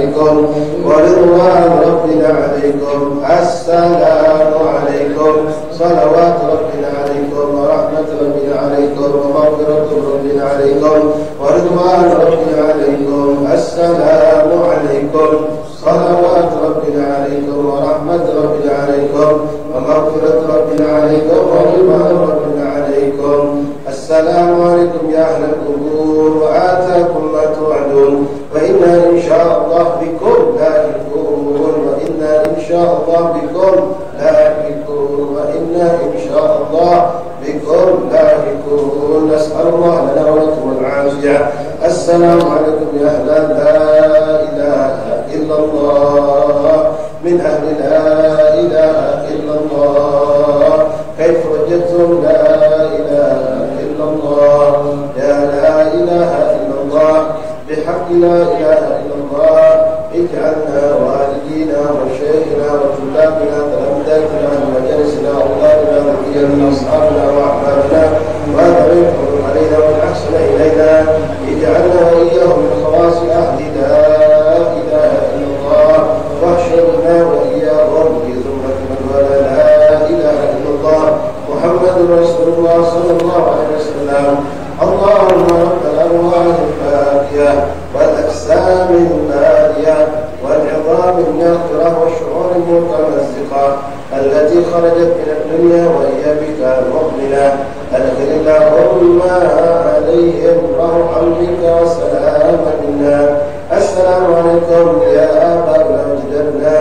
عليكم ورضوان ربنا عليكم. السلام عليكم صلوات ربنا عليكم ورحمة ربنا عليكم ومغفرة ربنا عليكم ورضوان ربنا عليكم. السلام عليكم صلوات ربنا عليكم ورحمة ربنا عليكم ومغفرة ربنا عليكم ورضوان ربنا عليكم. السلام عليكم يا أهل القبور وآتاكم ما توعدون وإنا إن شاء الله بكم لاحقون وإنا إن شاء الله بكم لاحقون وإنا إن شاء الله بكم لاحقون. نسأل الله لنا ولكم العافية. السلام عليكم يا أهل لا إله إلا الله من أهل لا إله إلا الله. كيف وجدتم لا إله إلا الله؟ يا لا إله إلا الله بحق لا إله إلا الله اجعلنا والدينا وشيخنا وطلابنا تلامذتنا ومجالسنا وأولادنا وذريتنا وأصحابنا وأحبابنا وأذرهم علينا ومن أحسن إلينا اجعلنا وإياهم من خواص أهل لا إله إلا الله واحشرنا وإياهم في زمرة من ولا لا إله إلا الله محمد رسول الله صلى الله عليه وسلم. اللهم رب الأرواح الباقية والأجسام البالية والعظام الناقرة والشعور المتمزقة التي خرجت من الدنيا وهي بك مؤمنة أدخل اللهم عليهم روحا بك وسلاما منا. السلام عليكم يا آباءنا وأجدادنا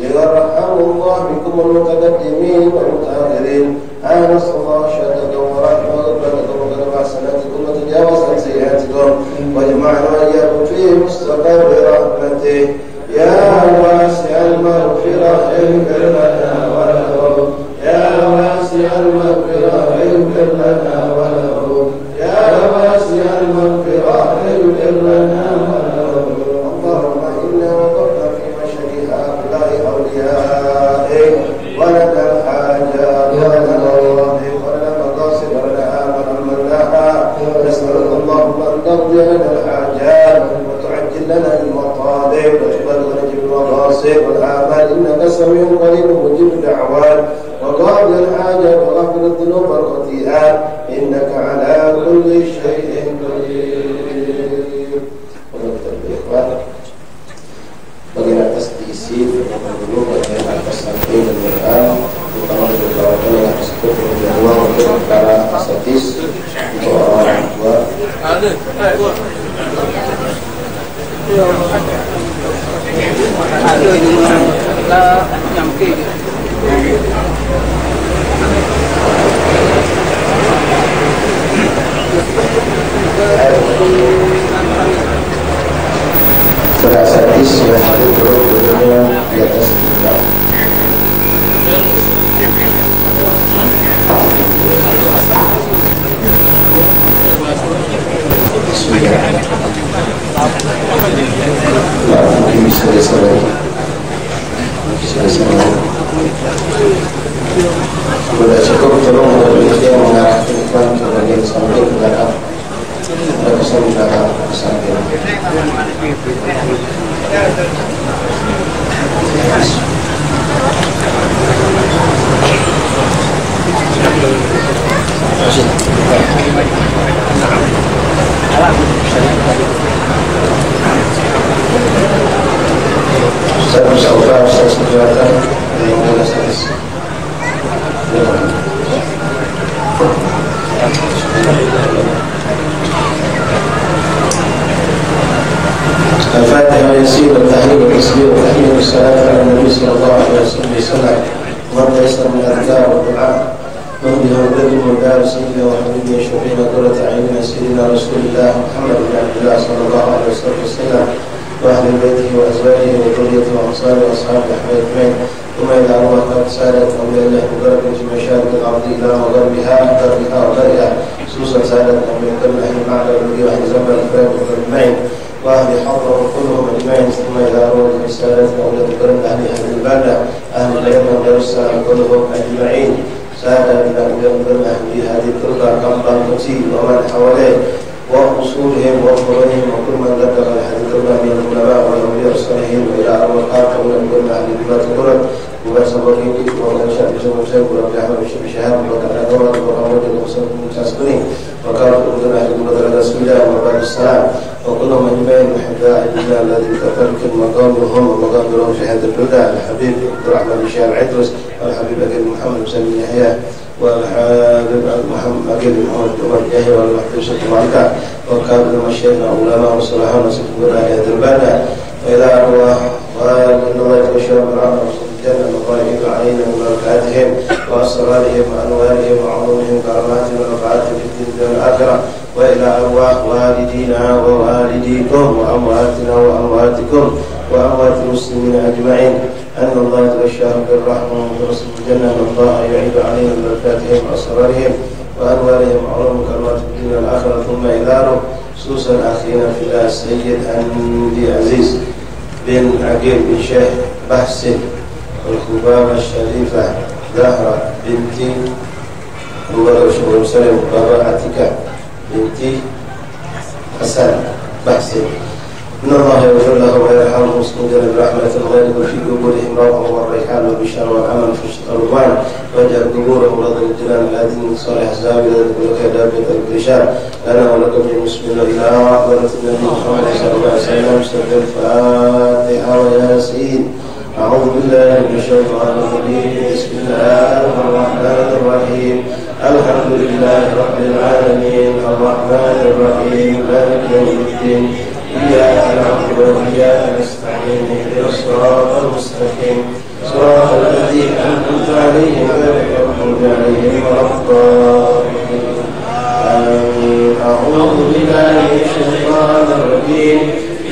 يرحم الله بكم المتقدمين والمتأخرين. نسأل الله شهادتكم ورحمة وغفرتكم وغفر حسناتكم وتجاوز عن سيئاتكم واجمعنا وإياكم في مستقر رحمته. يا واسع المغفرة اغفر لنا وله يا واسع المغفرة اغفر لنا وله يا واسع المغفرة اغفر لنا وله. اللهم إنا وقفنا في مشهد هؤلاء أوليائك ولنا الحاجات ولنا الرغائب ولنا المقاصد ولنا آمل من لها. نسألك اللهم أن تقضي لنا الحاجات وتعجل لنا المطالب وتبلغنا جميع المقاصد والآمال إنك سميع قريب مجيب الدعوات وقاضي الحاجات وغفر الذنوب والخطيئات إنك على كل شيء قدير. Bagian atas diisi dulu bagian atas samping dan belakang utama beberapa yang tersebut memberi ruang untuk para asatis untuk orang tua. Para asatis yang ada duduknya di atas kita. Mungkin bisa disarankan. Sudah cukup tolong dia mengarahkan ke bagian samping ke belakang. Kita bisa menggunakan samping. Saya berusaha saya sejahtera yang boleh saya. الفاتحة واليسير والتحليل والتسبيح والتحميد والصلاة على النبي صلى الله عليه وسلم وما يسر من الأذكار والدعاء نهدي ونبدل ودار سيدنا وحبيبنا وشفيعنا قرة أعيننا سيدنا رسول الله محمد بن عبد الله صلى الله عليه وسلم وأهل بيته وأزواجه وذريته وأنصاره وأصحابه الأحباب أجمعين ثم إلى أرواح قد سالت أولياء الله مباركة في مشارق الأرض إلى مغربها غربها وغربها خصوصا سالت أولياء قبل أهل المعنى والذي وأهل زمن الإفراد أجمعين وأهل حضر وكلهم أجمعين ثم إلى أرواح سالت أولياء قبل أهل البلدة أهل البيت ودار السلام كلهم أجمعين سادة إلى أولياء قبل أهل هذه التربة قبل المسيح ومن حواليه وأصولهم وفروعهم وكل من ذكر الحديث من العلماء والأولياء Al-Qur'ani wa man syaa bisa musab wa bi'amal syahab wa kana qawlan wa qawlan musabun tasbih wa qala qulna ahli madrasah sudah wa ba'd salam wa kullu man yubayyin hada illa alladhi tataraka maqamuhum wa maqamuhum shahadat al-huda al-habib Abdurrahman Syekh Idrus al-habib Muhammad bin Yahya والحبيب محمد محمد يحيى والمحبوب سلطان وكابر المشايخ علماء والصلاحون وسلف ولاية البلدة وإلى أرواح وإن الله يتبشر بالعمر الجنة وطائف علينا وبركاتهم وأسرارهم وأنوارهم وعظمهم كراماتهم ونفعاتهم في الدنيا والآخرة وإلى أرواح والدينا ووالديكم وأمواتنا وأمواتكم وأموات المسلمين أجمعين أن الله يتبشرهم بالرحمة ورسل الجنة وأن الله يعيد عليهم بركاتهم وأسرارهم وأنوارهم وعلوم كرامات في الدنيا والآخرة ثم إداره خصوصا أخينا في الله السيد أندي عزيز بن عقيل بن شيخ بحسن والخبابة الشريفة زهرة بنتي الله وسلم بابا عتيكة بنتي حسن بحسن إن الله يغفر لهم ويرحمهم مسجدا برحمة الغير وفي قبورهم روحه والريحان والبشار والأمل في الرضوان واجعل قبورهم رضا الجنان الذين صالح الزاوية وكذابة البشار لنا ولكم في مسلمين إلى حضرة النبي محمد صلى الله عليه وسلم سر الفاتحة وياسين أعوذ بالله من الشيطان الرجيم بسم الله الرحمن الرحيم الحمد لله رب العالمين الرحمن الرحيم مالك يوم الدين إياك نعبد وإياك نستعين اهدنا الصراط المستقيم صراط الذين أنعمت عليهم غير المغضوب عليهم ولا الضالين آمين أعوذ بالله من الشيطان الرجيم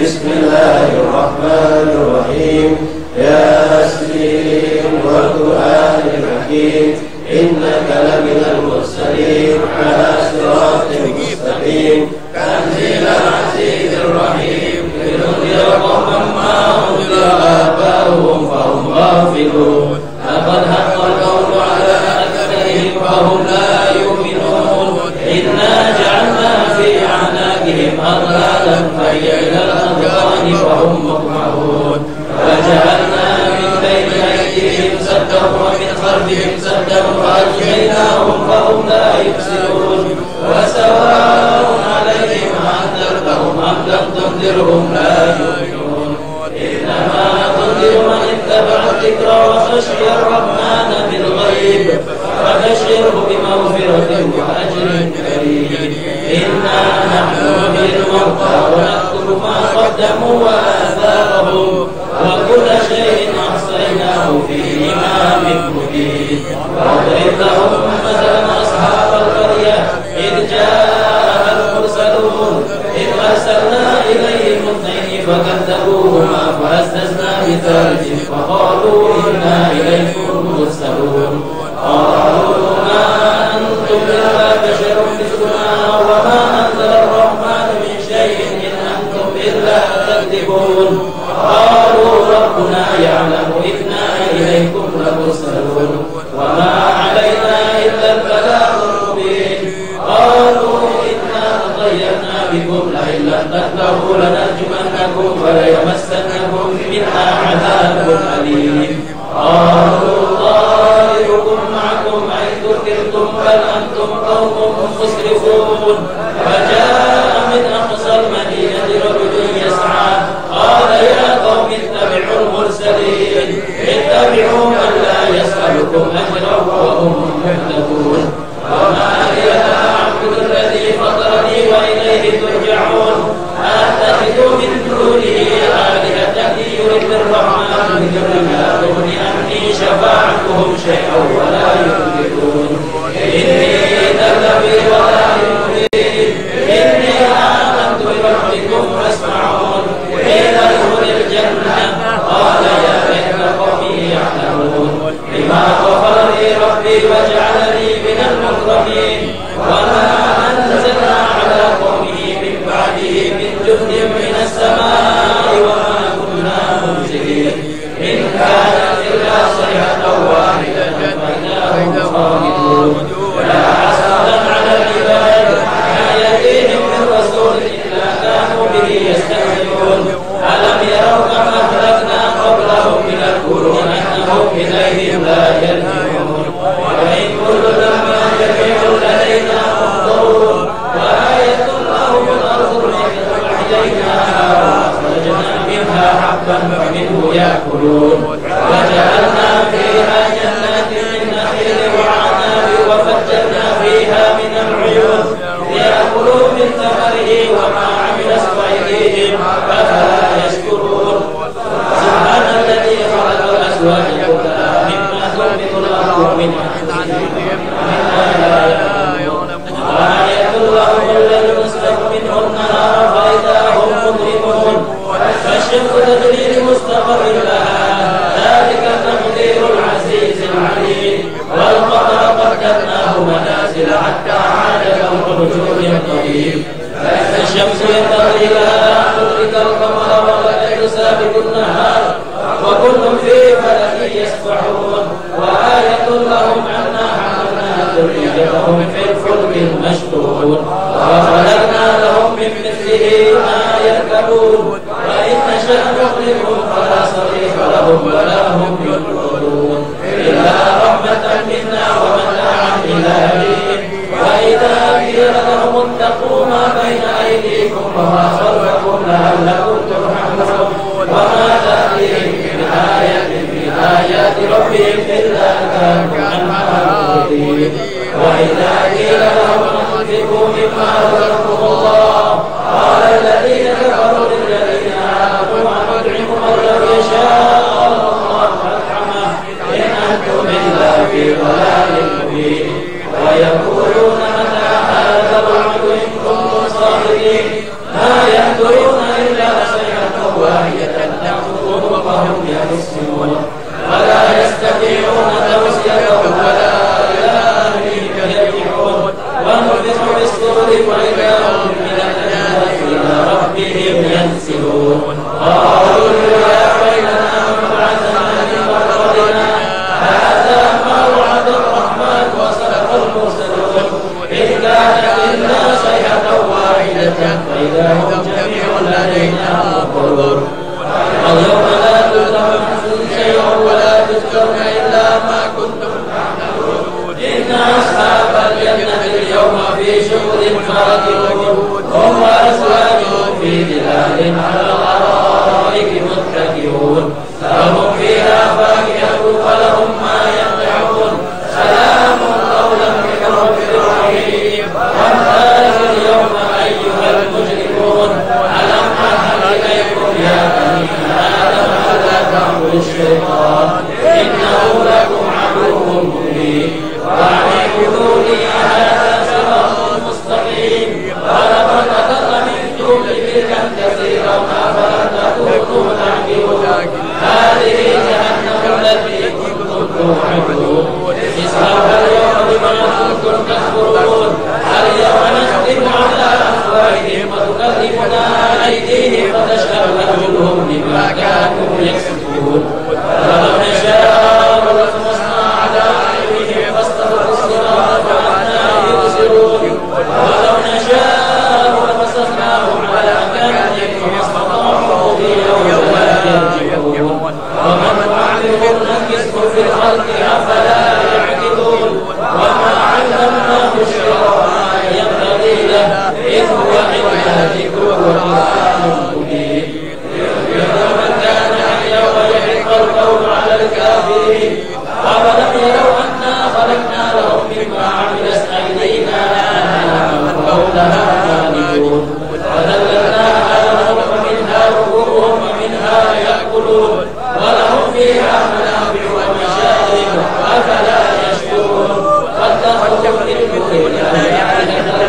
بسم الله الرحمن الرحيم ياسين والقرآن الحكيم إنك لمن المرسلين على صراط مستقيم تنزيل العزيز الرحيم لتنذر قوما ما أنذر آباؤهم فهم غافلون لقد حق القول على أكثرهم فهم لا يؤمنون إنا جعلنا في أعناقهم أغلالا فهي إلى الأذقان فهم مقمحون وجعلنا من بين أيديهم سدا ومن خلفهم سدا فأغشيناهم فهم لا يبصرون وسواء عليهم أنذرتهم أم لم تنذرهم لا يؤمنون إنما تنذر من اتبع الذكر وخشي الرحمن بالغيب فبشره بمغفرة وأجر كريم إنا نحن نحيي الموتى ونكتب ما قدموا وآثارهم وكل شيء أحصيناه في إمام مبين واضرب لهم مثلا أصحاب القرية إذ جاء المرسلون إذ أرسلنا إليهم اثنين فكذبوهما فأززنا بثالث فقالوا إنا إليكم مرسلون قالوا ما أنتم إلا بشر مثلنا وما أنزل الرحمن من شيء إن أنتم إلا تكذبون قالوا ربنا يعلم إنا إليكم لمرسلون وما علينا إلا البلاغ المبين قالوا إنا تطيرنا بكم لئن لم تنتهوا لنرجمنكم وليمسنكم منا عذاب أليم قالوا طائركم معكم أن ذكرتم بل أنتم قوم مسرفون فجاء من أقصى المدينة رجل يسعى قال يا قوم اتبعوا المرسلين اتبعوا من لا يسألكم أجرا وهم مهتدون وما لي لا أعبد الذي فطرني وإليه ترجعون أتخذ من دونه آلهة يريد الرحمن بضر لا تغن عني شفاعتهم شيئا ولا ينقذون إني لفي ضلال مبين إني آمنت بربكم فاسمعون قيل ادخل الجنة قال يا ليت قومي يعلمون بما غفر لي ربي وجعلني من المكرمين وما أنزلنا على قومه من بعده من جند من السماء وما كنا منزلين إن كانت إلا صيحة واحدة فإذا هم خامدون ولا حسرة على العباد ما يأتيهم من رسول إلا كانوا به يستهزئون ألم يروا كما أهلكنا قبلهم من القرون أنهم إذا إليهم لا يرجعون وإن كل لما جميع لدينا محضرون وآية لهم الأرض التي أحييناها وأخرجنا منها حبا فمنه يأكلون وجعلنا فيها جنات من نخيل وعناب وفجرنا فيها من العيون ليأكلوا من ثمره وما عملت أيديهم أفلا يشكرون سبحان الذي خلق الأزواج كلها مما تنبت الأرض ومنها وآية لهم الليل يسلك منه النهار فإذا هم مظلمون فالشمس تجري لمستقر لها ذلك تقدير العزيز العليم والقمر قدرناه منازل حتى عاد كالرجل القديم فإذا الشمس ينبغي لها أن تدرك القمر والليل سابق النهار وكل في فلك يسبحون وآية لهم أنا حملنا ذريتهم في الفلك المشحون وخلقنا لهم من مثله ما يركبون وإن نشأ نغرقهم فلا صريخ لهم ولا هم ينظرون إلا رحمة منا ومتاعا إلى حين وإذا قيل لهم اتقوا ما بين أيديكم وما خلفكم لعلكم ترحمون وما تأتيهم من آية من آيات ربهم إلا كانوا عنها معرضين وإذا قيل لهم انفقوا مما رزقكم الله قال الذين كفروا للذين آمنوا أنطعم من لو يشاء الله أطعمه إن أنتم إلا في ضلال مبين ويقولون متى هذا الوعد إن كنتم صادقين ما يهدرون إلا صيحة واحدة تأخذهم وهم يخصمون ولا يستطيعون توصية ولا إلى أهلهم يرجعون ونفخ في الصور وإذا هم من الجنة إلى ربهم ينسلون قالوا يا ويلنا من بعثنا من مرقدنا هذا ما وعد الرحمن وصدق المرسلون إن كانت إلا صيحة واحدة فإذا هم جميع لدينا محضرون اليوم لا تظلم نفس شيئا ولا تجزون إلا ما كنتم تعملون إن أصحاب الجنة اليوم في شغل فاكهون هم وأزواجهم في ظلال على الأرائك متكئون لهم فيها فاكهة ولهم ما يدعون سلام قولا من رب رحيم وامتازوا اليوم أيها المجرمون ألم أعهد إليكم يا بني آدم ألا تعبدوا الشيطان إنه لكم عدو مبين وأن اعبدوني هذا صراط مستقيم ولقد أضل منكم جبلا كثيرا أفلا تكونوا تعقلون هذه جهنم التي كنتم توعدون اصلوها اليوم بما كنتم تكفرون اليوم نختم على أفواههم وتكلمنا أيديهم وتشهد أرجلهم بما كانوا يكسبون ولو نشاء لطمسنا على أعينهم فاستبقوا الصراط فأنى يبصرون ولو نشاء لمسخناهم على مكانهم فما استطاعوا مضيا ولا يرجعون ومن نعمره نكسه في الخلق أفلا يعقلون وما علمناه الشيء ينبغي له إذ هو إلا ذكر وقرآن مبين يوم كان أحيا ويحق القول على الكافرين أولم يروا أنا خلقنا لهم مما عملت أيدينا فهم لها مالكون وذللناها لهم فمنها ركوبهم ومنها يأكلون ولهم فيها منافع ومشارب أفلا يشكرون واتخذوا من دون الله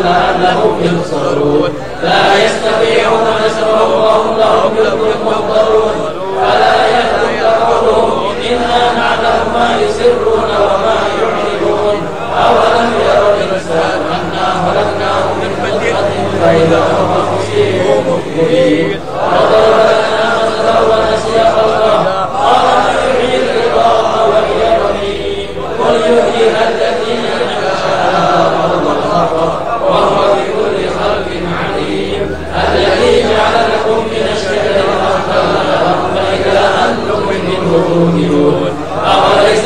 لعلهم ينصرون لا يستطيعون نصرهم وهم لهم جند محضرون فلا يهدك قولهم إنا نعلم ما يسرون وما يعلنون أولم يروا الإنسان أنا خلقناه من نطفة فإذا هو خصيم مبين وضرب لنا مثلا ونسي خلقه قال من يحيي العظام وهي رميم قل يحييها التي أنشأها أول مرة وهو بكل خلق عليم الذي جعل لكم من الشجر الأخضر فإذا أنتم منه توقدون أوليس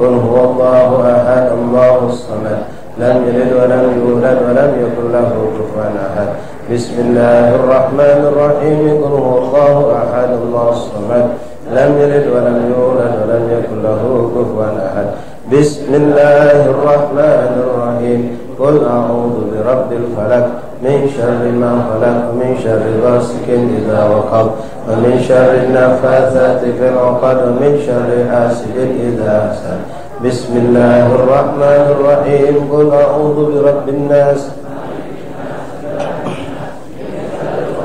قل هو الله أحد الله الصمد لم يلد ولم يولد ولم يكن له كفوا أحد بسم الله الرحمن الرحيم قل هو الله أحد الله الصمد لم يلد ولم يولد ولم يكن له كفوا أحد بسم الله الرحمن الرحيم قل أعوذ برب الفلق من شر ما خلق ومن شر غاسق إذا وقب ومن شر النفاثات في العقد ومن شر حاسد إذا حسد بسم الله الرحمن الرحيم قل أعوذ برب الناس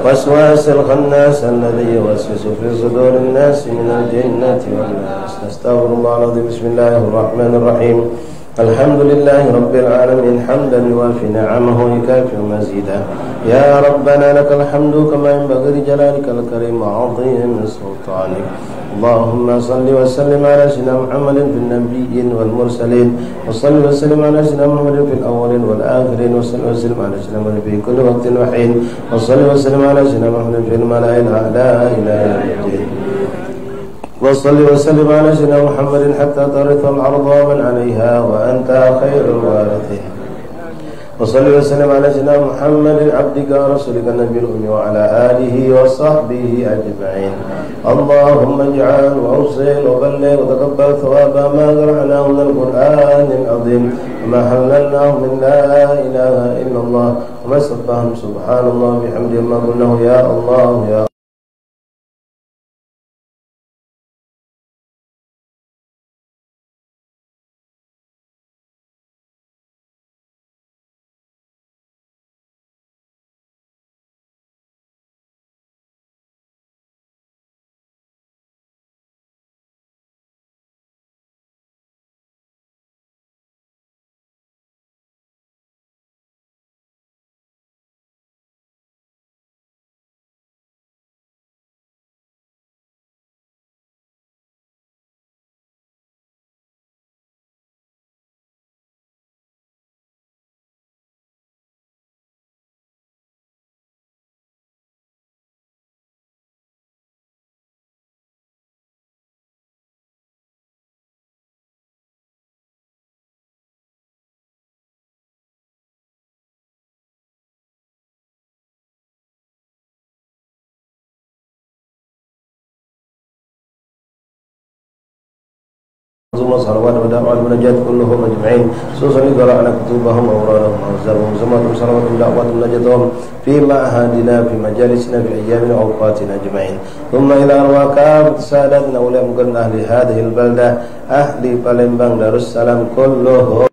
وسواس الخناس الذي يوسوس في صدور الناس من الجنة والناس نستغفر الله العظيم بسم الله الرحمن الرحيم الحمد لله رب العالمين حمدا يوافي نعمه ويكافئ مزيدا يا ربنا لك الحمد كما ينبغي لجلالك الكريم وعظيم سلطانك اللهم صل وسلم على سيدنا محمد في النبيين والمرسلين وصل وسلم على سيدنا محمد في الأولين والآخرين وصل وسلم على سيدنا محمد في كل وقت وحين وصل وسلم على سيدنا محمد في الملأ الأعلى إلى يوم الدين وصل وسلم على سيدنا محمد حتى ترث الأرض ومن عليها وأنت خير الوارثين وصل وسلم على سيدنا محمد عبدك ورسولك النبي الأمي وعلى آله وصحبه أجمعين اللهم اجعل وأوصل وبلغ وتقبل ثواب ما قرأناه من القرآن العظيم وما حللناه من لا إله إلا الله وما سبحان سبحان الله بحمده ما قلناه يا الله يا صلوات ودعوات المناجات كلهم أجمعين خصوصا قرأنا كتبهم وأورادهم وأوزارهم وزماتهم صلوات ودعوات مناجاتهم في معهدنا في مجالسنا في أيامنا وأوقاتنا أجمعين ثم إلى أرواح كافة ساداتنا أولياء مكرم أهل هذه البلدة أهل Palembang Darussalam كلهم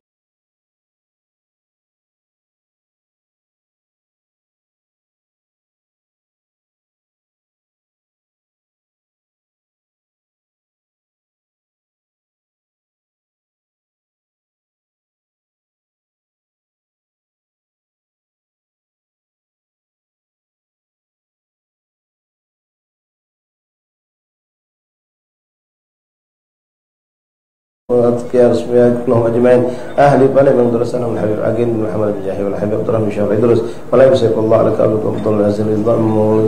وأتقياء رسميات كلهم أجمعين أهل Palembang Darussalam الحبيب عقيل بن محمد بن جاهي والحبيب عبد الرحمن بن شهر إدريس ولا يمسك الله على كابلك وفضل العزيز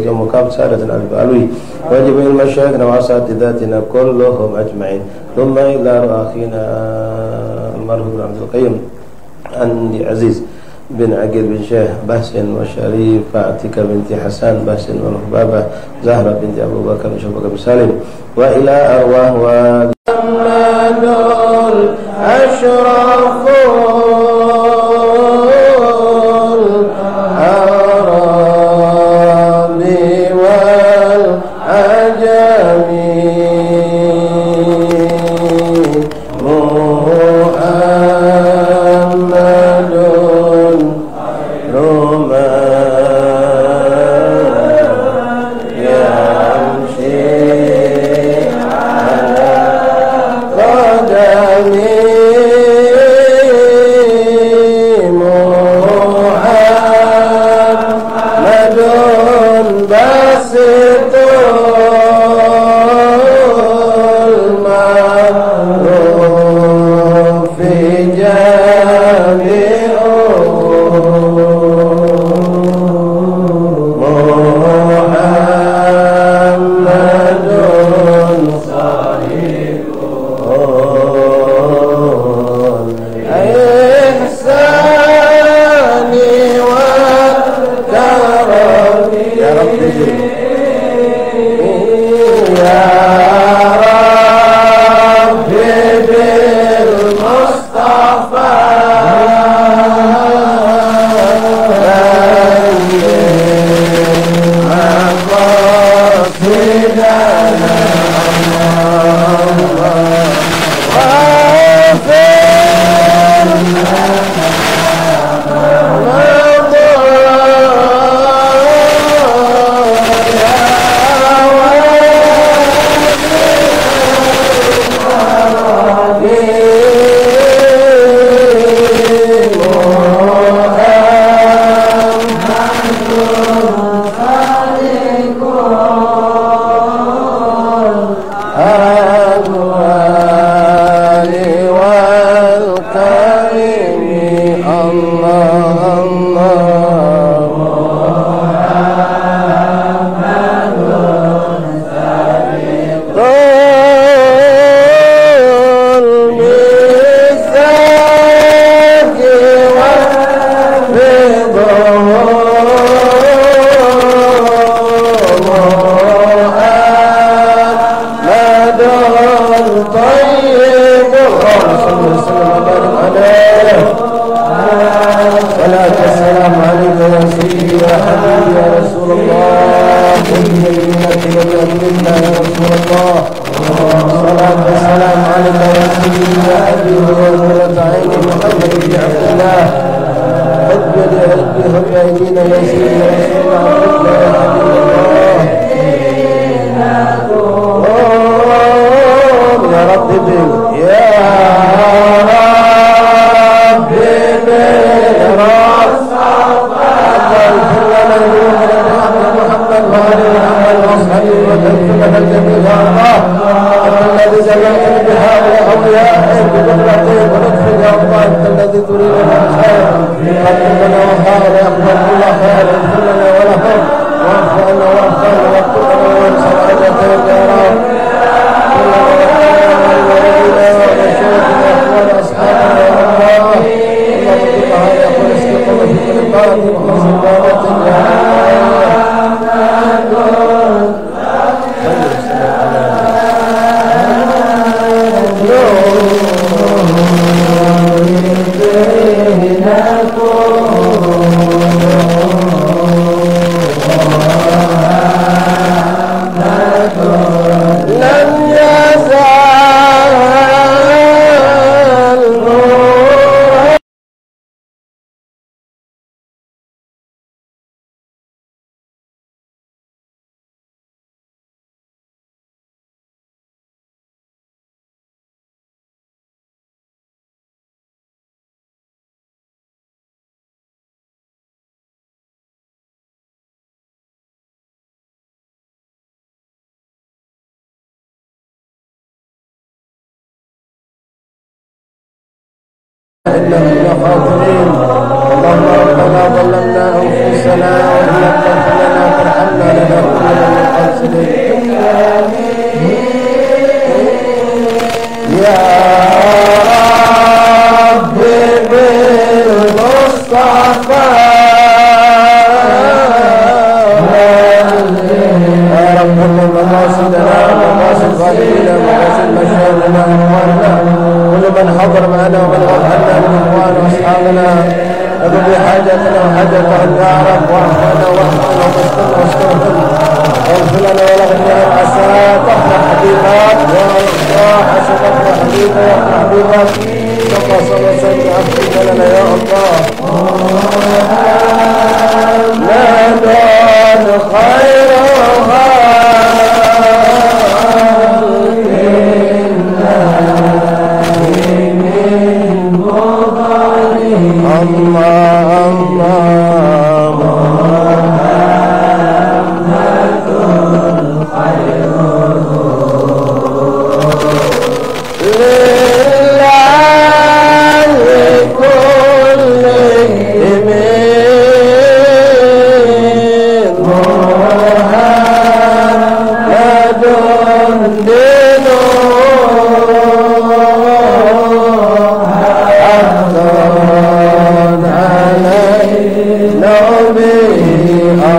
يوم وكاب سادة الألف ألوي وجميع المشايخنا وأساتذتنا كلهم أجمعين ثم إلى أخينا المرحوم عبد القيم عندي عزيز بن عقيل بن شيخ بحسن وشريف عتيكة بنت حسان بحسن والحبابة زهرة بنت أبو بكر وشفقة بن سالم وإلى أرواح محمد أشرف الأعراب والعجم محمد رمى يمشي إنهم لخاطرين. اللهم ربنا ظلمنا أنفسنا وإن لم تغفر لنا وترحمنا لنكونن من الخاسرين. يا رب بالمصطفى يا رب كل مقاصدنا ومقاصد والدينا ومقاصد مشاغلنا وأموالنا كل من حضر معنا ومن غفلنا من اخوان واصحابنا اذن بحاجتنا وحاجتهم يا رب واعفنا واحفظنا واسترنا واستغفرنا واغفر لنا ولغنا عسى تفرح حبيبك يا الله عسى تفرح حبيبك يا حبيبك صلى صلى وسلم عبدك لنا يا الله لا دون خيرها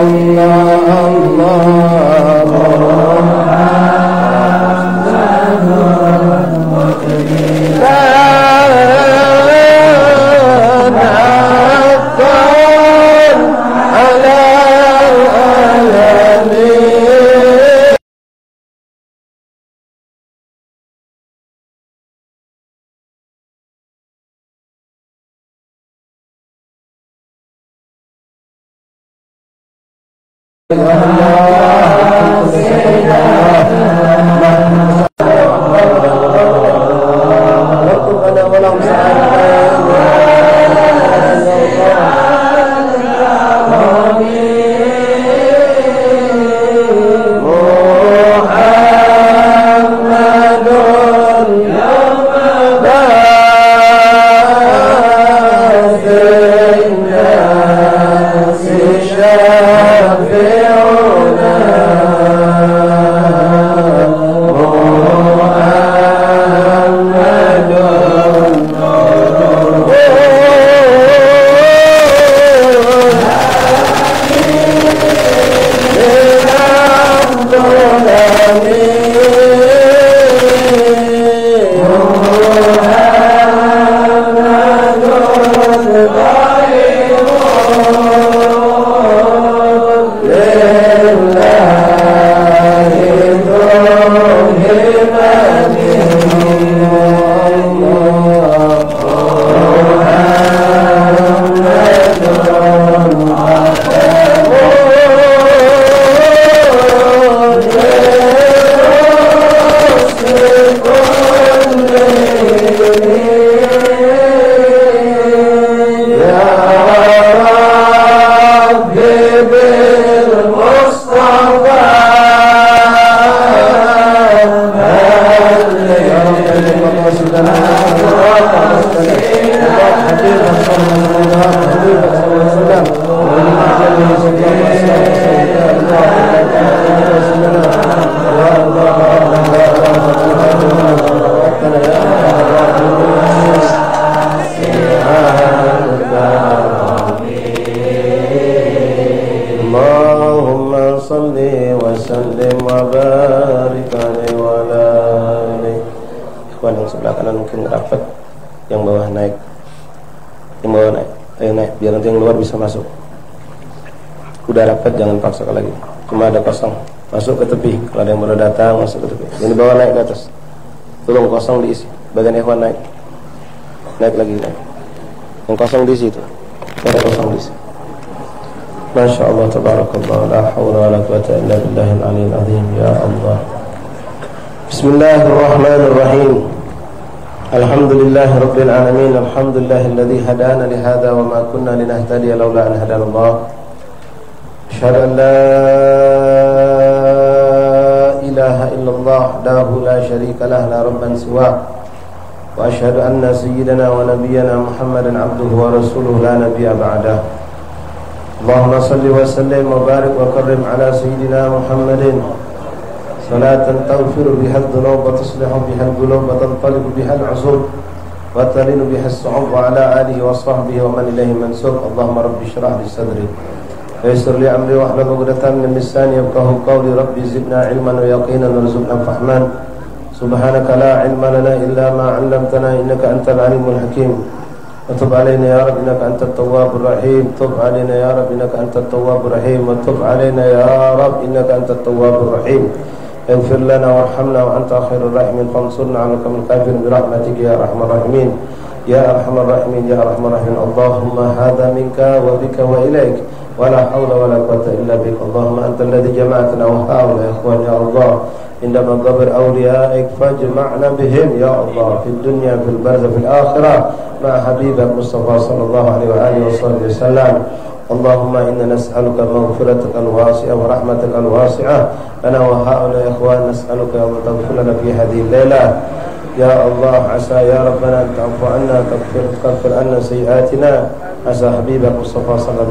Allah Bisa masuk. Udah rapat, jangan paksakan lagi. Cuma ada kosong, masuk ke tepi. Kalau ada yang baru datang, masuk ke tepi. Ini bawa naik ke atas. Tolong kosong diisi. Bagian ikhwan naik. Naik lagi, naik. Yang kosong diisi itu. Ada kosong diisi. Masya Allah, tabarakallah. La hawla wa la quwata illa billahil aliyyil azim. Ya Allah. Bismillahirrahmanirrahim. Alhamdulillahi Rabbil Alamin. Alhamdulillahilladzi hadana lihada wa ma kunna linahtadiya laula an hadana Allah. Asyhadu an la ilaha illallah wahdahu la syarika lah la rabban siwa. Wa asyhadu anna sayyidana wa nabiyyana Muhammadan abduhu wa rasuluhu la nabiyya ba'dah. Allahumma salli wa sallim wa barik wa karrim ala sayyidina Muhammadin صلاة تغفر بها الذنوب وتصلح بها القلوب وتنطلق بها العصور وتلين بها الصعوب وعلى آله وصحبه ومن إليه منسوب. اللهم رب اشرح لي صدري ويسر لي أمري واحلل عقدة من لساني يفقهوا قولي. ربي زدنا علما ويقينا وارزقنا فهما. سبحانك لا علم لنا إلا ما علمتنا إنك أنت العليم الحكيم. وتب علينا يا رب إنك أنت التواب الرحيم. تب علينا يا رب إنك أنت التواب الرحيم. وتب علينا يا رب إنك أنت التواب الرحيم. اغفر لنا وارحمنا وأنت خير الراحمين. فانصرنا على القوم الكافرين برحمتك يا أرحم الراحمين. يا أرحم الراحمين يا أرحم الراحمين. اللهم هذا منك وبك وإليك ولا حول ولا قوة إلا بك. اللهم أنت الذي جمعتنا وهؤلاء إخوان يا الله عند مقابر أوليائك فاجمعنا بهم يا الله في الدنيا في البرزخ في الآخرة مع حبيبك مصطفى صلى الله عليه وآله وصحبه وسلم. اللهم إنا نسألك مغفرتك الواسعة ورحمتك الواسعة أنا وهؤلاء إخوان نسألك أن تغفر لنا في هذه الليلة يا الله. عسى يا ربنا أن تعفو عنا تغفر عنا سيئاتنا. عسى حبيبك مصطفى صلى الله عليه وسلم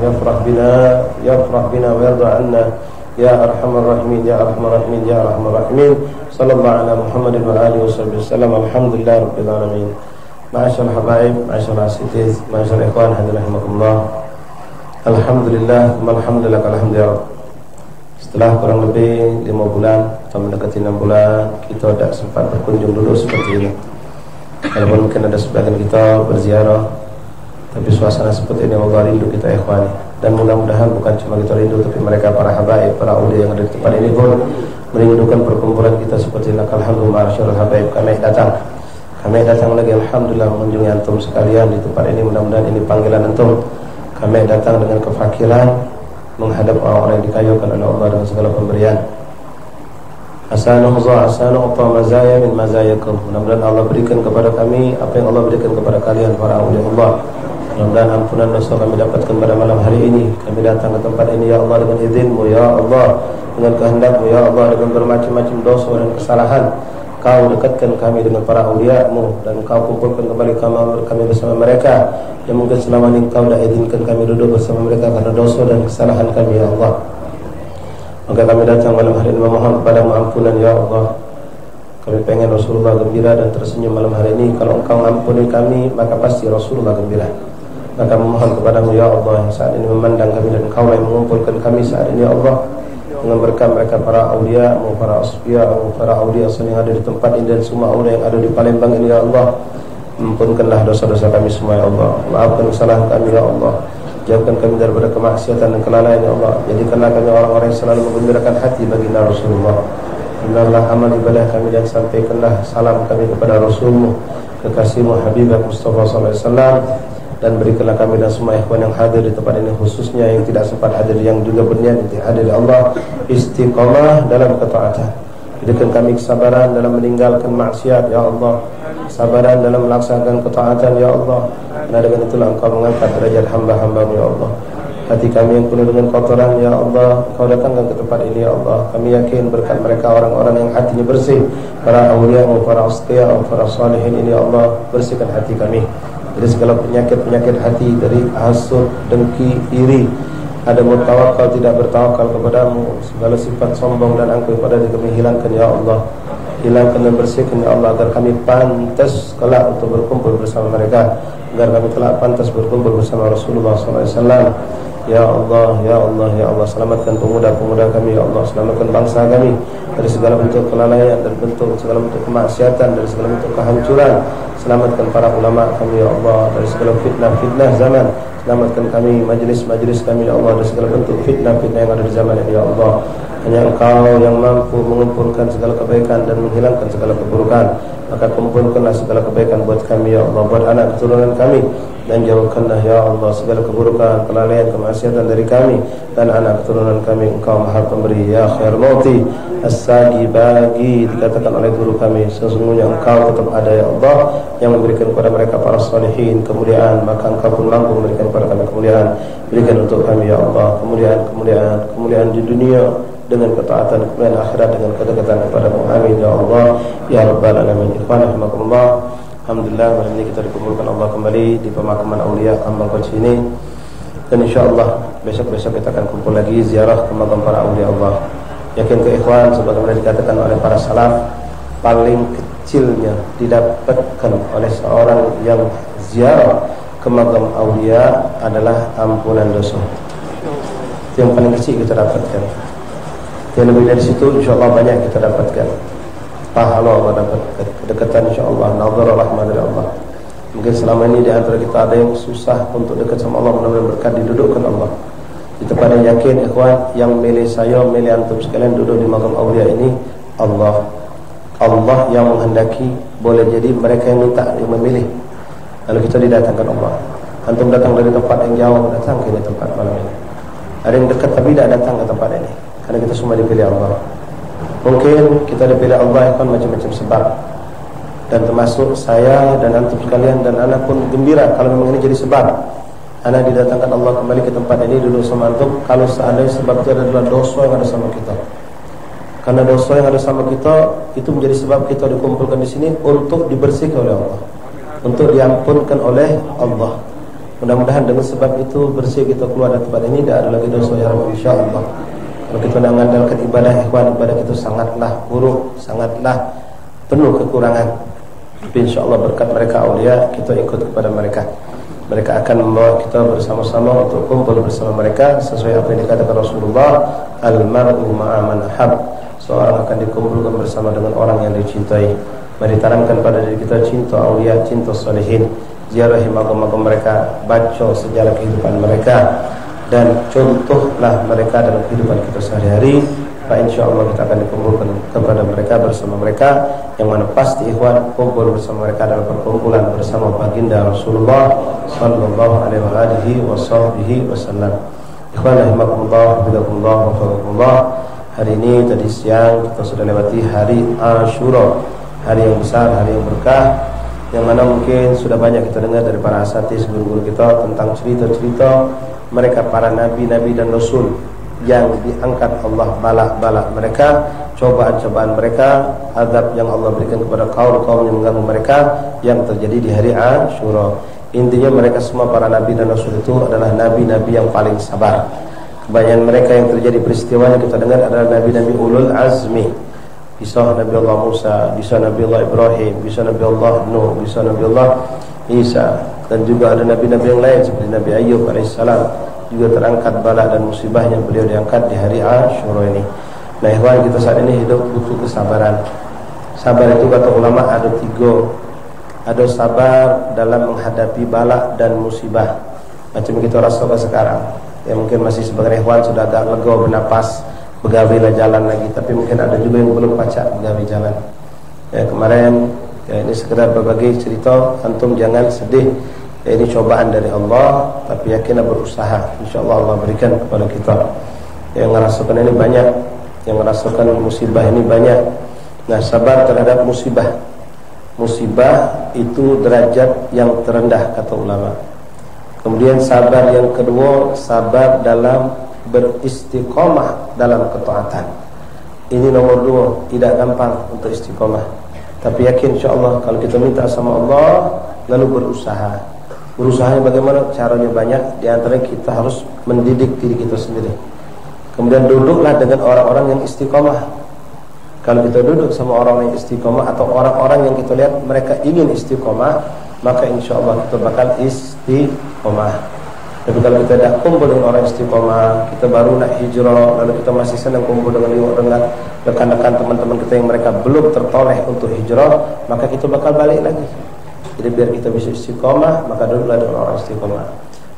يفرح بنا ويرضى عنا يا أرحم الراحمين يا أرحم الراحمين يا أرحم الراحمين. صلى الله على محمد وآله وصحبه وسلم. الحمد لله رب العالمين. معاشر الحبايب معاشر الأساتذة معاشر الإخوان rahimakumullah. Alhamdulillah, alhamdulillah. Setelah kurang lebih 5 bulan atau mendekati 6 bulan kita tidak sempat berkunjung dulu seperti ini. Walaupun mungkin ada sebagian kita berziarah, tapi suasana seperti ini Allah rindu kita ikhwani. Dan mudah-mudahan bukan cuma kita rindu, tapi mereka para habaib, para awliya yang ada di tempat ini pun merindukan perkumpulan kita seperti ini. Alhamdulillah masyarul habaib, kami datang lagi alhamdulillah mengunjungi antum sekalian di tempat ini. Mudah-mudahan ini panggilan antum. Kami datang dengan kefakiran, menghadap orang-orang yang dikayakan oleh Allah dengan segala pemberian. Hasanu'ta mazaya min mazayakum. Mudah-mudahan Allah berikan kepada kami apa yang Allah berikan kepada kalian para awliya Allah. Mudah-mudahan ampunan dosa kami dapatkan pada malam hari ini. Kami datang ke tempat ini ya Allah dengan izin-Mu ya Allah, dengan kehendak-Mu ya Allah, dengan bermacam-macam dosa dan kesalahan. Kau dekatkan kami dengan para awliya-Mu dan Kau kumpulkan kembali kami bersama mereka yang mungkin selama ini Kau dah izinkan kami duduk bersama mereka karena dosa dan kesalahan kami ya Allah. Maka kami datang malam hari ini memohon kepadamu ampunan ya Allah. Kami pengen Rasulullah gembira dan tersenyum malam hari ini. Kalau Engkau ampuni kami, maka pasti Rasulullah gembira. Maka memohon kepadamu ya Allah yang saat ini memandang kami dan Engkau yang mengumpulkan kami saat ini ya Allah, dengan berkah mereka para awliya, para asfiya, para awliya yang ada di tempat ini dan semua awliya yang ada di Palembang ini ya Allah. Ampunkanlah dosa-dosa kami semua ya Allah. Maafkan kesalahan kami ya Allah. Jauhkan kami daripada kemaksiatan dan kelalaian ya Allah. Jadikanlah kami orang-orang yang selalu menggembirakan hati baginda Rasulullah. Inilah amal ibadah kami dan sampaikanlah salam kami kepada Rasulmu, kekasihmu Habibah Mustafa SAW, dan berikanlah kami dan semua ikhwan yang hadir di tempat ini, khususnya yang tidak sempat hadir, yang juga berniat hadir ya Allah, istiqamah dalam ketaatan. Berikan kami kesabaran dalam meninggalkan maksiat ya Allah, kesabaran dalam melaksanakan ketaatan ya Allah. Karena dengan itulah Engkau mengangkat derajat hamba-hamba-Mu ya Allah. Hati kami yang penuh dengan kotoran ya Allah, Engkau datangkan ke tempat ini ya Allah. Kami yakin berkat mereka orang-orang yang hatinya bersih, para awliya-Mu, para asqiya, para salihin ini ya Allah, bersihkan hati kami dari segala penyakit-penyakit hati, dari hasud, dengki, iri, ada mutawakal, tidak bertawakal kepadamu, segala sifat sombong dan angkuh pada diri kami hilangkan ya Allah. Hilangkan dan bersihkan ya Allah, agar kami pantas kelak untuk berkumpul bersama mereka, agar kami kelak pantas berkumpul bersama Rasulullah SAW. Ya Allah, ya Allah, ya Allah, selamatkan pemuda-pemuda kami ya Allah, selamatkan bangsa kami dari segala bentuk kelalaian dan segala bentuk kemaksiatan, dari segala bentuk kehancuran. Selamatkan para ulama kami ya Allah dari segala fitnah-fitnah zaman. Selamatkan kami, majlis-majlis kami ya Allah, dari segala bentuk fitnah-fitnah yang ada di zaman ini ya Allah. Hanya Engkau yang mampu mengumpulkan segala kebaikan dan menghilangkan segala keburukan. Maka kumpulkanlah segala kebaikan buat kami ya Allah, buat anak keturunan kami, dan jauhkanlah ya Allah segala keburukan, kelalaian, kemaksiatan dari kami dan anak keturunan kami. Engkau Maha Pemberi ya khair mu'ti as-sagi bagi, dikatakan oleh guru kami, sesungguhnya Engkau tetap ada ya Allah yang memberikan kepada mereka para salihin kemuliaan, maka Engkau pun mampu memberikan kepada kami kemuliaan. Berikan untuk kami ya Allah kemuliaan di dunia dengan ketaatan, kemuliaan akhirat dengan kedekatan kepada-Mu. Amin ya Allah ya rabbal alamin. Ikhwan rahimakumullah, alhamdulillah malam ini kita dikumpulkan Allah kembali di pemakaman aulia Ambang Koci ini, dan insyaallah besok-besok kita akan kumpul lagi ziarah ke makam para aulia Allah. Yakin ke ikhwan, sebagaimana dikatakan oleh para salaf, paling kecilnya didapatkan oleh seorang yang ziarah ke makam aulia adalah ampunan dosa. Itu yang paling kecil kita dapatkan. Yang lebih dari situ insyaallah banyak kita dapatkan. Pahala Allah dapatkan, kedekatan insyaallah, nazar rahmat dari Allah. Mungkin selama ini di antara kita ada yang susah untuk dekat sama Allah, mudah-mudahan berkat didudukkan Allah. Kita pada yakin ikhwan, yang milih saya, milih antum sekalian duduk di makam aulia ini Allah. Allah yang menghendaki, boleh jadi mereka yang minta, yang memilih. Lalu kita didatangkan Allah. Antum datang dari tempat yang jauh, datang ke tempat malam ini. Ada yang dekat tapi tidak datang ke tempat ini, karena kita semua dipilih Allah. Mungkin kita dipilih Allah kan macam-macam sebab, dan termasuk saya dan antum sekalian dan anak pun gembira kalau memang ini jadi sebab. Anak didatangkan Allah kembali ke tempat ini dulu sama antum, kalau seandainya sebab itu adalah dosa yang ada sama kita. Karena dosa yang ada sama kita itu menjadi sebab kita dikumpulkan di sini untuk dibersihkan oleh Allah, untuk diampunkan oleh Allah. Mudah-mudahan dengan sebab itu bersih kita keluar dari tempat ini, tidak ada lagi dosa ya Rabbi insyaallah. Kalau kita mengandalkan ibadah ikhwan, ibadah kita sangatlah buruk, sangatlah penuh kekurangan. Tapi insyaallah berkat mereka aulia, kita ikut kepada mereka. Mereka akan membawa kita bersama-sama untuk kumpul bersama mereka sesuai apa yang dikatakan Rasulullah, al-mar'u ma'a man ahab. Seorang akan dikumpulkan bersama dengan orang yang dicintai. Mari tanamkan pada diri kita cinta aulia, cinta salihin. Ziarahi makam-makam mereka, baca sejarah kehidupan mereka, dan contohlah mereka dalam kehidupan kita sehari-hari. InsyaAllah kita akan dikumpulkan kepada mereka, bersama mereka, yang mana pasti ikhwan kumpul bersama mereka dalam perkumpulan bersama baginda Rasulullah Sallallahu Alaihi Wasallam. Ikhwan rahimakumullah, hafizakumullah, wafaqakumullah. Hari ini tadi siang kita sudah lewati hari Asyura, hari yang besar, hari yang berkah, yang mana mungkin sudah banyak kita dengar dari para asatidz guru-guru kita tentang cerita-cerita mereka para nabi-nabi dan rasul yang diangkat Allah bala-bala mereka, cobaan-cobaan mereka, azab yang Allah berikan kepada kaum-kaum yang mengganggu mereka yang terjadi di hari Asyura. Intinya mereka semua para nabi dan rasul itu adalah nabi-nabi yang paling sabar. Kebanyakan mereka yang terjadi peristiwanya kita dengar adalah nabi-nabi ulul azmi. Bisa Nabi Allah Musa, bisa Nabi Allah Ibrahim, bisa Nabi Allah Nuh, bisa Nabi Allah Isa, dan juga ada nabi-nabi yang lain seperti Nabi Ayub alaihissalam juga terangkat bala dan musibahnya beliau diangkat di hari Asyura ini. Nah, ikhwan, kita saat ini hidup butuh kesabaran. Sabar itu kata ulama ada 3. Ada sabar dalam menghadapi bala dan musibah macam kita rasakan sekarang. Ya mungkin masih sebagian ikhwan sudah agak lega bernapas, begawilah jalan lagi, tapi mungkin ada juga yang belum pacak begawi jalan. Ya kemarin ya ini sekedar berbagi cerita, antum jangan sedih. Ya, ini cobaan dari Allah, tapi yakinlah berusaha. InsyaAllah Allah berikan kepada kita. Yang merasakan ini banyak, yang merasakan musibah ini banyak. Nah, sabar terhadap musibah. Musibah itu derajat yang terendah kata ulama. Kemudian sabar yang kedua, sabar dalam beristiqomah dalam ketaatan. Ini nomor 2, tidak gampang untuk istiqomah. Tapi yakin insyaAllah kalau kita minta sama Allah lalu berusaha. Berusahanya bagaimana? Caranya banyak. Di antara kita harus mendidik diri kita sendiri. Kemudian duduklah dengan orang-orang yang istiqomah. Kalau kita duduk sama orang yang istiqomah atau orang-orang yang kita lihat mereka ingin istiqomah, maka insya Allah kita bakal istiqomah. Tapi kalau kita tidak kumpul dengan orang istiqomah, kita baru nak hijrah, lalu kita masih senang kumpul dengan rekan-rekan teman-teman kita yang mereka belum tertoleh untuk hijrah, maka kita bakal balik lagi. Jadi biar kita bisa istiqomah, maka duduklah dengan orang istiqomah.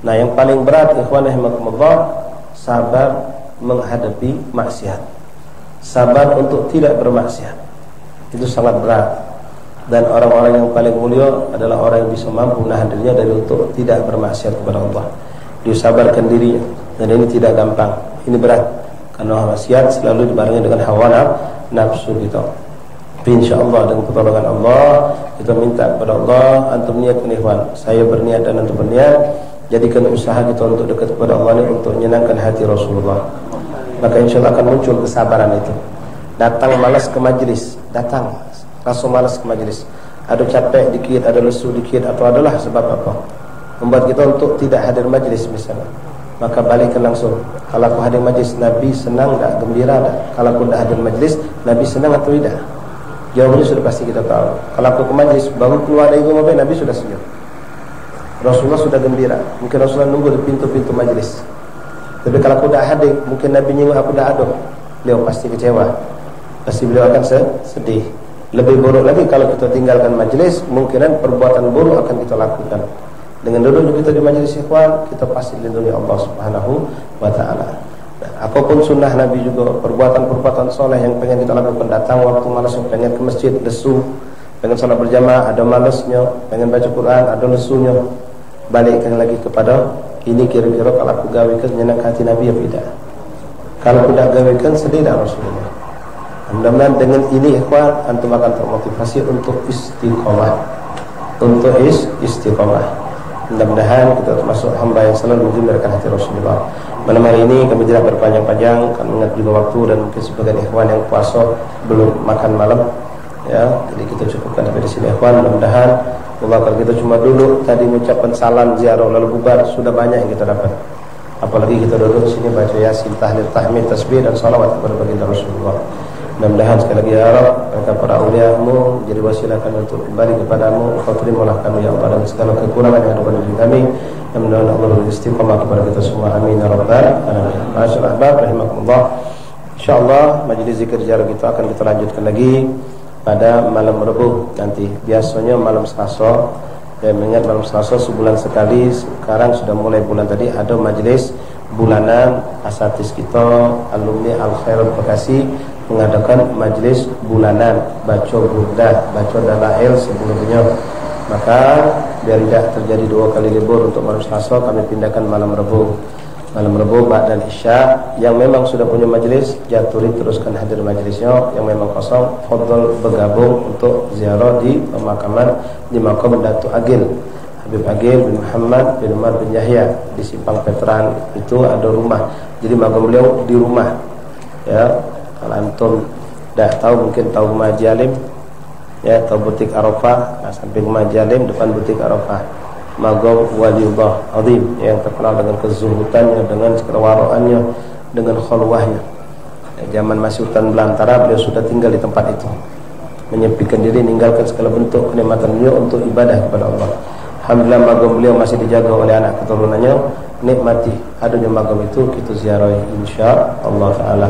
Nah, yang paling berat ikhwan rahimakumullah, sabar menghadapi maksiat. Sabar untuk tidak bermaksiat itu sangat berat. Dan orang-orang yang paling mulia adalah orang yang bisa mampu menahan dirinya dari untuk tidak bermaksiat kepada Allah. Dia sabarkan dirinya, dan ini tidak gampang. Ini berat karena maksiat selalu dibarengi dengan hawa nafsu kita. Tapi insyaAllah dengan pertolongan Allah, kita minta kepada Allah, antum niatkan ikhwan, saya berniat dan antum berniat, jadikan usaha kita untuk dekat kepada Allah ini untuk menyenangkan hati Rasulullah. Maka insya Allah akan muncul kesabaran itu. Datang malas ke majlis, datang rasa malas ke majlis, ada capek dikit, ada lesu dikit, atau adalah sebab apa membuat kita untuk tidak hadir majlis misalnya, maka balikkan langsung. Kalau aku hadir majlis, Nabi senang tak, gembira tak? Kalau aku tidak hadir majlis, Nabi senang atau tidak? Jawabannya sudah pasti kita tahu. Kalau aku ke majlis, baru keluar dari rumah, Nabi sudah senyum, Rasulullah sudah gembira. Mungkin Rasulullah nunggu di pintu-pintu majlis. Tapi kalau aku tidak hadir, mungkin Nabi nyengok aku tidak ada, beliau pasti kecewa, pasti beliau akan sedih. Lebih buruk lagi kalau kita tinggalkan majlis, kemungkinan perbuatan buruk akan kita lakukan. Dengan duduk kita di majlis ikhwan, kita pasti dilindungi Allah Subhanahu wa ta'ala. Nah, apapun sunnah Nabi juga, perbuatan-perbuatan soleh yang pengen kita lakukan, datang waktu malas, pengen ke masjid, lesu, pengen salat berjamaah, ada malasnya, pengen baca Quran, ada lesunya, balikkan lagi kepada ini kira-kira kalau aku gawikan nyenang hati Nabi ya tidak. Kalau aku tidak gawikan sedih dah Rasulullah. Mudah-mudahan dengan ini ikhwan antum akan termotivasi untuk istiqomah. Untuk istiqomah. Mudah-mudahan kita termasuk hamba yang selalu menjemurkan hati Rasulullah. Malam hari ini kami tidak berpanjang-panjang, karena mengingat juga waktu dan mungkin sebagian ikhwan yang puasa belum makan malam. Ya, jadi kita cukupkan sampai di sini ikhwan. Mudah-mudahan Allah, kalau kita cuma duduk tadi mengucapkan salam ziarah lalu bubar, sudah banyak yang kita dapat. Apalagi kita duduk di sini baca yasin, tahlil, tahmid, tasbih dan salawat kepada baginda Rasulullah. Mudah-mudahan sekali lagi ya Rabb, engkau para awliya-Mu jadi wasilah kami untuk kembali kepadamu. Engkau terimalah kami ya Allah dan segala kekurangan yang ada pada diri kami. Mudah-mudahan Allah beri istiqamah kepada kita semua. Amin ya rabbal alamin. Masyaallah ahbab rahimakumullah. Insyaallah majelis zikir jarak kita akan kita lanjutkan lagi pada malam Rabu nanti. Biasanya malam Selasa. Saya mengingat malam Selasa sebulan sekali. Sekarang sudah mulai bulan tadi ada majelis bulanan asatidz kita alumni Al Khairul Bekasi mengadakan majelis bulanan baca burdah, baca dalail sebelumnya. Maka biar tidak terjadi 2 kali libur untuk malam Selasa, kami pindahkan malam Rabu. malam Rabu ba'da Isya. Yang memang sudah punya majelis jaturi teruskan hadir majelisnya, yang memang kosong fadhol bergabung untuk ziarah di pemakaman di makam Datuk Agil Habib Agil bin Muhammad bin Umar bin Yahya di Simpang Veteran. Itu ada rumah, jadi makam beliau di rumah ya. Kalau antum dah tahu, mungkin tahu rumah Haji Alim ya, tahu butik Arafah. Nah, samping rumah Haji Alim depan butik Arafah Magam Waliullah Azim yang terkenal dengan kezuhudannya, dengan kewaraannya, dengan khulwahnya. Zaman masih hutan belantara beliau sudah tinggal di tempat itu, menyepikan diri, meninggalkan segala bentuk kenikmatan beliau untuk ibadah kepada Allah. Alhamdulillah magam beliau masih dijaga oleh anak keturunannya. Nikmati adanya magam itu, kita ziarah insyaallah taala.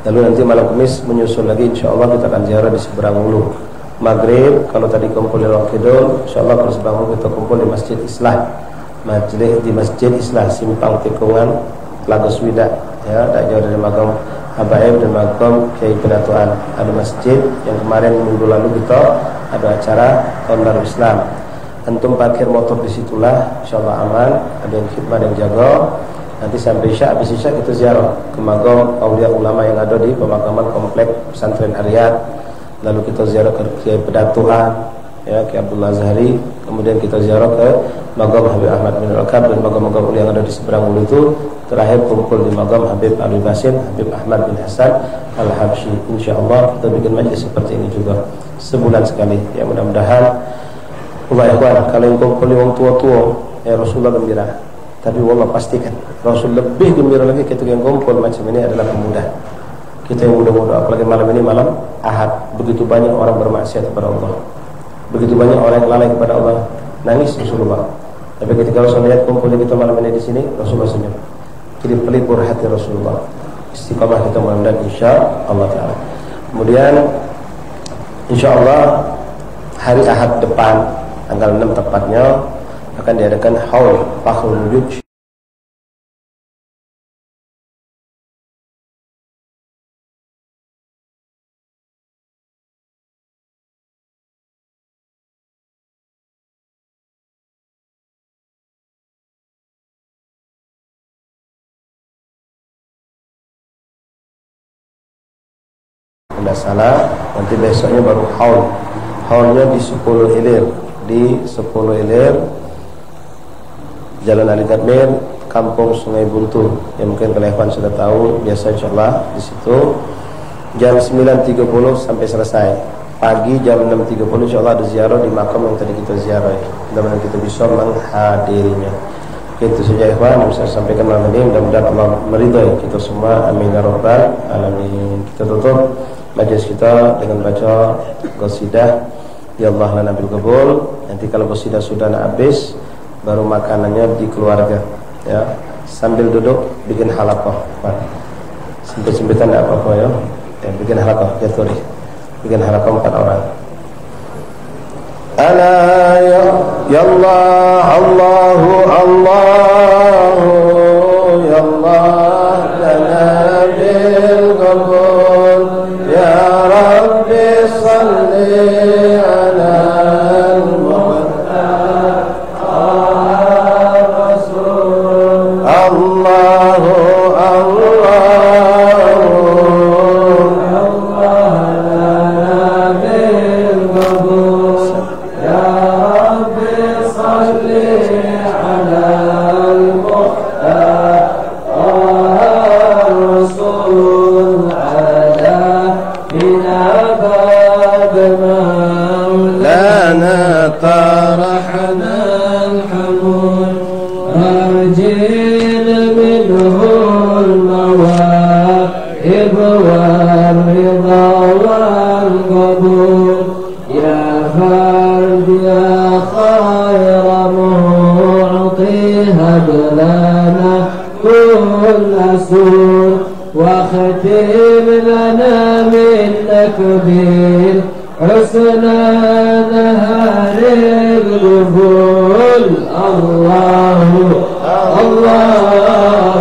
Lalu nanti malam Kamis menyusul lagi insyaallah kita akan ziarah di seberang Ulu. Maghrib kalau tadi kumpul di Lorong Kidul, insyaallah kalau seberang Ulu kita kumpul di Masjid Islah. Majelis di Masjid Islah Simpang Tikungan Telaga Swida ya, tak jauh dari magam Habaib dan magam Kiai Pedatuan. Ada masjid yang kemarin minggu lalu kita ada acara Tahun Baru Islam. Antum parkir motor di situlah, insyaallah aman, ada yang khidmat yang jaga. Nanti sampai Isya, habis Isya kita ziarah ke magam aulia ulama yang ada di pemakaman komplek Pesantren Ariyat. Lalu kita ziarah ke Kiai Pedatuan ya, Kiai Abdullah Zahri. Kemudian kita ziarah ke magam Habib Ahmad bin Al-Kab dan magam-magam yang ada di seberang Ulu itu. Terakhir kumpul di magam Habib Ali Basin, Habib Ahmad bin Hasan Al-Habsyi. Insyaallah kita bikin majlis seperti ini juga sebulan sekali ya, mudah-mudahan. Allah kalau yang kumpul orang tua-tua ya, Rasulullah gembira. Tapi wallah pastikan Rasul lebih gembira lagi ketika yang kumpul macam ini adalah pemuda. Kita yang muda-muda, apalagi malam ini malam Ahad, begitu banyak orang bermaksiat kepada Allah, begitu banyak orang yang lalai kepada Allah. Nangis Rasulullah. Tapi ketika Rasul lihat kumpul kita malam ini di sini, Rasulullah senyum. Jadi pelipur hati Rasulullah. Istiqamah kita mudah-mudahan insyaallah taala. Kemudian insyaallah hari Ahad depan tanggal 6 tepatnya akan diadakan haul Fakhrul Wujud tidak salah. Nanti besoknya baru haul. Haulnya di 10 Ilir, di 10 Ilir Jalan Ali Gadmir, Kampung Sungai Buntu. Yang mungkin kalian sudah tahu, biasa insyaallah di situ jam 9.30 sampai selesai. Pagi jam 6.30 insyaallah ada ziarah di makam yang tadi kita ziarah. Mudah-mudahan kita bisa menghadirinya. Itu saja ikhwan yang saya sampaikan malam ini. Mudah-mudahan Allah meridhai kita semua. Amin ya rabbal alamin. Kita tutup majelis kita dengan baca qasidah Ya Allah lana bil qabul. Nanti kalau qasidah sudah nak habis, baru makanannya di keluarga ya, sambil duduk bikin halaqah. Sempit-sempitan tak apa-apa ya. Bikin halaqah jaturi. Bikin halaqah 4 orang. Ala ya Allah Allahu Allahu ya Allah lana bil qabul ya Rabbi salli ala واختم لنا منك بالحسنى نهار الغفول الله الله